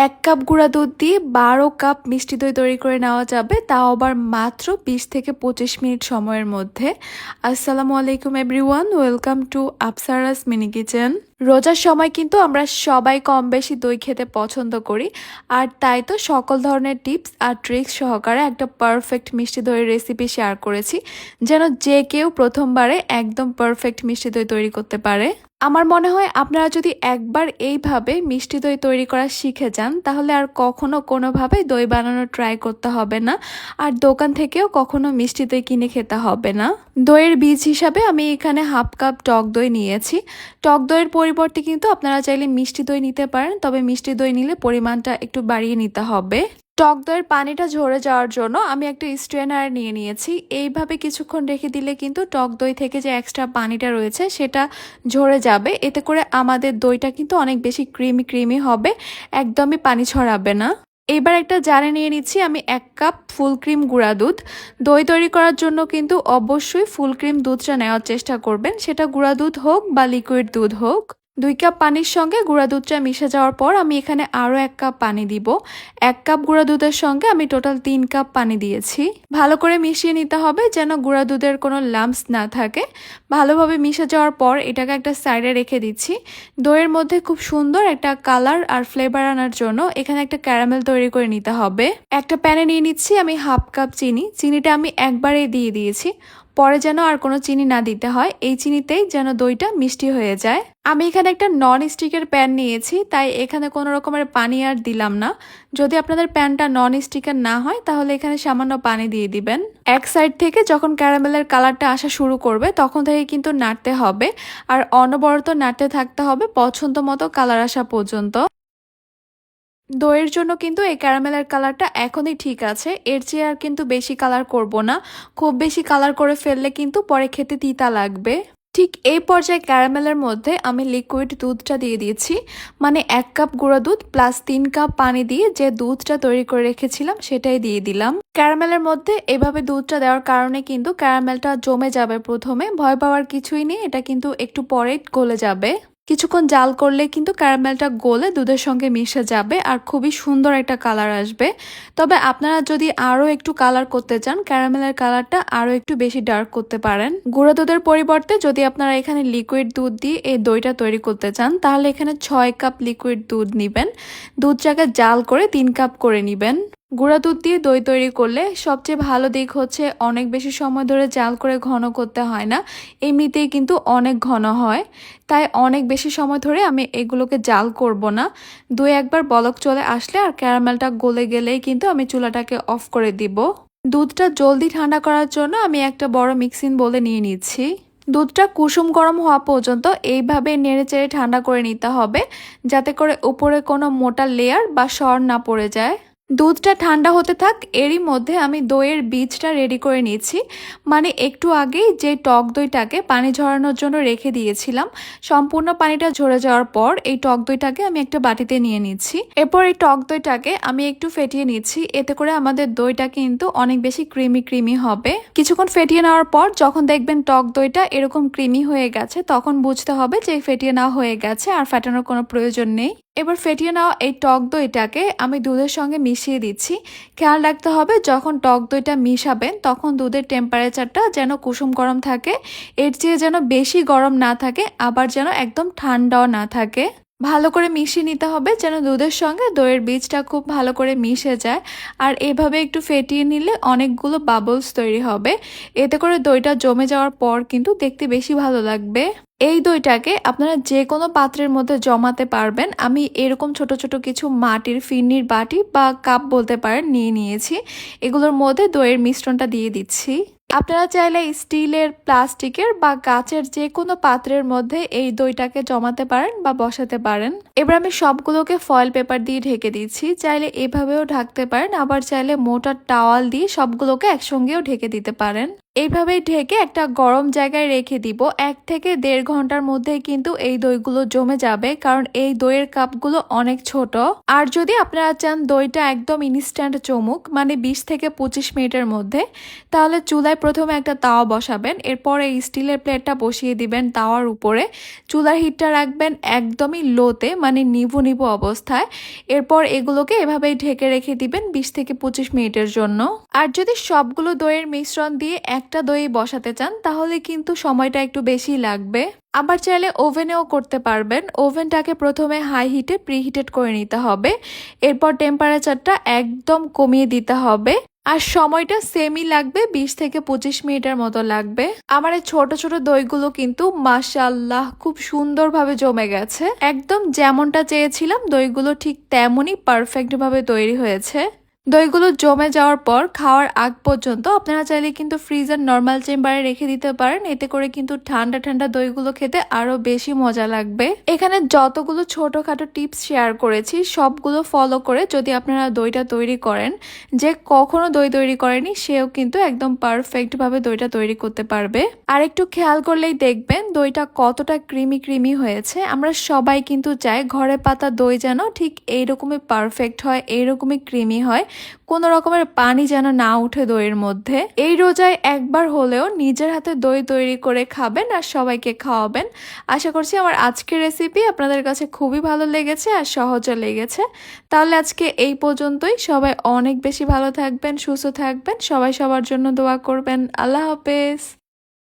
1 cup গুঁড়া দুধ দিয়ে 12 কাপ মিষ্টি দই তৈরি করে নেওয়া যাবে, তাও আবার মাত্র 20 থেকে 25 মিনিট সময়ের মধ্যে। আসসালামু আলাইকুম everyone, welcome to Afsara's mini kitchen. রোজার সময় কিন্তু আমরা সবাই কম বেশি দই খেতে পছন্দ করি, আর তাই তো সকল ধরনের টিপস আর ট্রিক্স সহকারে একটা পারফেক্ট মিষ্টি দইয়ের রেসিপি শেয়ার করেছি, যেন যে কেউ প্রথমবারে একদম পারফেক্ট মিষ্টি দই তৈরি করতে পারে। আমার মনে হয় আপনারা যদি একবার এইভাবে মিষ্টি দই তৈরি করা শিখে যান, তাহলে আর কখনো কোনোভাবেই দই বানানোর ট্রাই করতে হবে না, আর দোকান থেকেও কখনো মিষ্টি দই কিনে খেতে হবে না। দইয়ের বীজ হিসাবে আমি এখানে হাফ কাপ টক দই নিয়েছি। টক দইয়ের পরিবর্তে কিন্তু আপনারা চাইলে মিষ্টি দই নিতে পারেন, তবে মিষ্টি দই নিলে পরিমাণটা একটু বাড়িয়ে নিতে হবে। টক দইয়ের পানিটা ঝরে যাওয়ার জন্য আমি একটা স্ট্রেনার নিয়ে নিয়েছি। এইভাবে কিছুক্ষণ রেখে দিলে কিন্তু টক দই থেকে যে এক্সট্রা পানিটা রয়েছে সেটা ঝরে যাবে, এতে করে আমাদের দইটা কিন্তু অনেক বেশি ক্রিমি ক্রিমি হবে, একদমই পানি ছড়াবে না। এবার একটা জারে নিয়ে নিচ্ছি আমি 1 কাপ ফুল ক্রিম গুঁড়া দুধ। দই তৈরি করার জন্য কিন্তু অবশ্যই ফুল ক্রিম দুধটা নেওয়ার চেষ্টা করবেন, সেটা গুঁড়া দুধ হোক বা লিকুইড দুধ হোক। 2 কাপ পানির সঙ্গে গুঁড়া দুধটা মিশে যাওয়ার পর আমি এখানে আরও 1 কাপ পানি দিব। 1 কাপ গুঁড়া দুধের সঙ্গে আমি টোটাল 3 কাপ পানি দিয়েছি। ভালো করে মিশিয়ে নিতে হবে যেন গুঁড়া দুধের কোনো লাম্পস না থাকে। ভালোভাবে মিশে যাওয়ার পর এটাকে একটা সাইডে রেখে দিচ্ছি। দইয়ের মধ্যে খুব সুন্দর একটা কালার আর ফ্লেভার আনার জন্য এখানে একটা ক্যারামেল তৈরি করে নিতে হবে। একটা প্যানে নিয়ে নিচ্ছি আমি হাফ কাপ চিনি। চিনিটা আমি একবারেই দিয়ে দিয়েছি, পরে যেন আর কোনো চিনি না দিতে হয়, এই চিনিতেই যেন দইটা মিষ্টি হয়ে যায়। আমি এখানে একটা নন স্টিকের প্যান নিয়েছি, তাই এখানে কোনো রকমের পানি আর দিলাম না। যদি আপনাদের প্যানটা নন স্টিকের না হয় তাহলে এখানে সামান্য পানি দিয়ে দিবেন। এক সাইড থেকে যখন ক্যারামেলের কালারটা আসা শুরু করবে তখন থেকে কিন্তু নাড়তে হবে, আর অনবরত নাড়তে থাকতে হবে পছন্দ মতো কালার আসা পর্যন্ত। দইয়ের জন্য কিন্তু এই ক্যারামেলের কালারটা এখনই ঠিক আছে, এর চেয়ে আর কিন্তু বেশি কালার করব না। খুব বেশি কালার করে ফেললে কিন্তু পরে খেতে তিতা লাগবে। ঠিক এই পর্যায়ে ক্যারামেলের মধ্যে আমি লিকুইড দুধটা দিয়ে দিয়েছি, মানে 1 কাপ গুঁড়ো দুধ প্লাস 3 কাপ পানি দিয়ে যে দুধটা তৈরি করে রেখেছিলাম সেটাই দিয়ে দিলাম। ক্যারামেলের মধ্যে এভাবে দুধটা দেওয়ার কারণে কিন্তু ক্যারামেলটা জমে যাবে, প্রথমে ভয় পাওয়ার কিছুই নেই, এটা কিন্তু একটু পরেই গলে যাবে। কিছুক্ষণ জাল করলে কিন্তু ক্যারামেলটা গলে দুধের সঙ্গে মিশে যাবে আর খুবই সুন্দর একটা কালার আসবে। তবে আপনারা যদি আরও একটু কালার করতে চান, ক্যারামেলের কালারটা আরও একটু বেশি ডার্ক করতে পারেন। গুঁড়ো দুধের পরিবর্তে যদি আপনারা এখানে লিকুইড দুধ দিয়ে এই দইটা তৈরি করতে চান, তাহলে এখানে 6 কাপ লিকুইড দুধ নেবেন। দুধটাকে জাল করে 3 কাপ করে নেবেন। গুঁড়া দুধ দিয়ে দই তৈরি করলে সবচেয়ে ভালো দিক হচ্ছে অনেক বেশি সময় ধরে জাল করে ঘন করতে হয় না, এমনিতেই কিন্তু অনেক ঘন হয়। তাই অনেক বেশি সময় ধরে আমি এগুলোকে জাল করব না। 2-1 বার বলক চলে আসলে আর ক্যারামেলটা গলে গেলেই কিন্তু আমি চুলাটাকে অফ করে দিব। দুধটা জলদি ঠান্ডা করার জন্য আমি একটা বড় মিক্সিং বোলে নিয়ে নিচ্ছি। দুধটা কুসুম গরম হওয়া পর্যন্ত এইভাবে নেড়েচেড়ে ঠান্ডা করে নিতে হবে, যাতে করে উপরে কোনো মোটা লেয়ার বা সর না পড়ে যায়। দুধটা ঠান্ডা হতে থাক, এরই মধ্যে আমি দইয়ের বীজটা রেডি করে নিয়েছি। মানে একটু আগেই যে টক দইটাকে পানি ঝরানোর জন্য রেখে দিয়েছিলাম, সম্পূর্ণ পানিটা ঝরে যাওয়ার পর এই টক দইটাকে আমি একটা বাটিতে নিয়ে নিচ্ছি। এরপর এই টক দইটাকে আমি একটু ফেটিয়ে নিচ্ছি, এতে করে আমাদের দইটা কিন্তু অনেক বেশি ক্রিমি ক্রিমি হবে। কিছুক্ষণ ফেটিয়ে নেওয়ার পর যখন দেখবেন টক দইটা এরকম ক্রিমি হয়ে গেছে, তখন বুঝতে হবে যে ফেটিয়ে নেওয়া হয়ে গেছে, আর ফেটানোর কোনো প্রয়োজন নেই। এবার ফেটিয়ে নেওয়া এই টক দইটাকে আমি দুধের সঙ্গে মিশিয়ে দিচ্ছি। খেয়াল রাখতে হবে যখন টক দইটা মিশাবেন তখন দুধের টেম্পারেচারটা যেন কুসুম গরম থাকে, এর চেয়ে যেন বেশি গরম না থাকে, আবার যেন একদম ঠান্ডাও না থাকে। ভালো করে মিশিয়ে নিতে হবে যেন দুধের সঙ্গে দইয়ের বীজটা খুব ভালো করে মিশে যায়। আর এভাবে একটু ফেটিয়ে নিলে অনেকগুলো বাবলস তৈরি হবে, এতে করে দইটা জমে যাওয়ার পর কিন্তু দেখতে বেশি ভালো লাগবে। এই দইটাকে আপনারা যে কোনো পাত্রের মধ্যে জমাতে পারবেন। আমি এরকম ছোট ছোট কিছু মাটির ফিরনির বাটি বা কাপ বলতে পারেন নিয়ে নিয়েছি, এগুলোর মধ্যে দইয়ের মিশ্রণটা দিয়ে দিচ্ছি। আপনারা চাইলে স্টিলের, প্লাস্টিকের বা কাচের যে কোনো পাত্রের মধ্যে এই দইটাকে জমাতে পারেন বা বসাতে পারেন। এবার আমি সবগুলোকে ফয়েল পেপার দিয়ে ঢেকে দিচ্ছি, চাইলে এভাবেও ঢাকতে পারেন, আবার চাইলে মোটা টাওয়াল দিয়ে সবগুলোকে একসঙ্গেও ঢেকে দিতে পারেন। এইভাবেই ঢেকে একটা গরম জায়গায় রেখে দিব। 1 থেকে 1.5 ঘন্টার মধ্যে কিন্তু এই দইগুলো জমে যাবে, কারণ এই দইয়ের কাপগুলো অনেক ছোট। আর যদি আপনারা চান দইটা একদম ইনস্ট্যান্ট চমুক, মানে 20 থেকে 25 মিনিটের মধ্যে, তাহলে চুলায় প্রথমে একটা তাওয়া বসাবেন। এরপর এই স্টিলের প্লেটটা বসিয়ে দিবেন তাওয়ার উপরে। চুলার হিটটা রাখবেন একদমই লোতে, মানে নিভু নিভু অবস্থায়। এরপর এগুলোকে এভাবেই ঢেকে রেখে দিবেন 20 থেকে 25 মিনিটের জন্য। আর যদি সবগুলো দইয়ের মিশ্রণ দিয়ে একটা দই বসাতে চান, তাহলে কিন্তু সময়টা একটু বেশি লাগবে। আবার চাইলে ওভেনেও করতে পারবেন। ওভেনটাকে প্রথমে হাই হিটে প্রিহিটেড করে নিতে হবে। এরপর টেম্পারেচারটা একদম কমিয়ে দিতে হবে। আর সময়টা সেমই লাগবে, 20 থেকে 25 মিনিটের মতো লাগবে। আমার এই ছোট ছোট দইগুলো কিন্তু মাশাআল্লাহ খুব সুন্দরভাবে জমে গেছে। একদম যেমনটা চেয়েছিলাম দইগুলো ঠিক তেমনই পারফেক্ট ভাবে তৈরি হয়েছে। দইগুলো জমে যাওয়ার পর খাওয়ার আগ পর্যন্ত আপনারা চাইলে কিন্তু ফ্রিজের নর্মাল চেম্বারে রেখে দিতে পারেন। এতে করে কিন্তু ঠান্ডা ঠান্ডা দইগুলো খেতে আরো বেশি মজা লাগবে। এখানে যতগুলো ছোটখাটো টিপস শেয়ার করেছি সবগুলো ফলো করে যদি আপনারা দইটা তৈরি করেন, যে কখনো দই তৈরি করেনি সেও কিন্তু একদম পারফেক্ট ভাবে দইটা তৈরি করতে পারবে। আর একটু খেয়াল করলেই দেখবেন দইটা কতটা ক্রিমি ক্রিমি হয়েছে। আমরা সবাই কিন্তু চাই ঘরে পাতা দই যেন ঠিক এইরকমই পারফেক্ট হয়, এইরকমই ক্রিমি হয়, কোনো রকমের পানি যেন না উঠে দইয়ের মধ্যে। এই রোজায় একবার হলেও নিজের হাতে দই তৈরি করে খাবেন আর সবাইকে খাওয়াবেন। আশা করছি আমার আজকের রেসিপি আপনাদের কাছে খুবই ভালো লেগেছে আর সহজও লেগেছে। তাহলে আজকে এই পর্যন্তই। সবাই অনেক বেশি ভালো থাকবেন, সুস্থ থাকবেন। সবাই সবার জন্য দোয়া করবেন। আল্লাহ হাফেজ।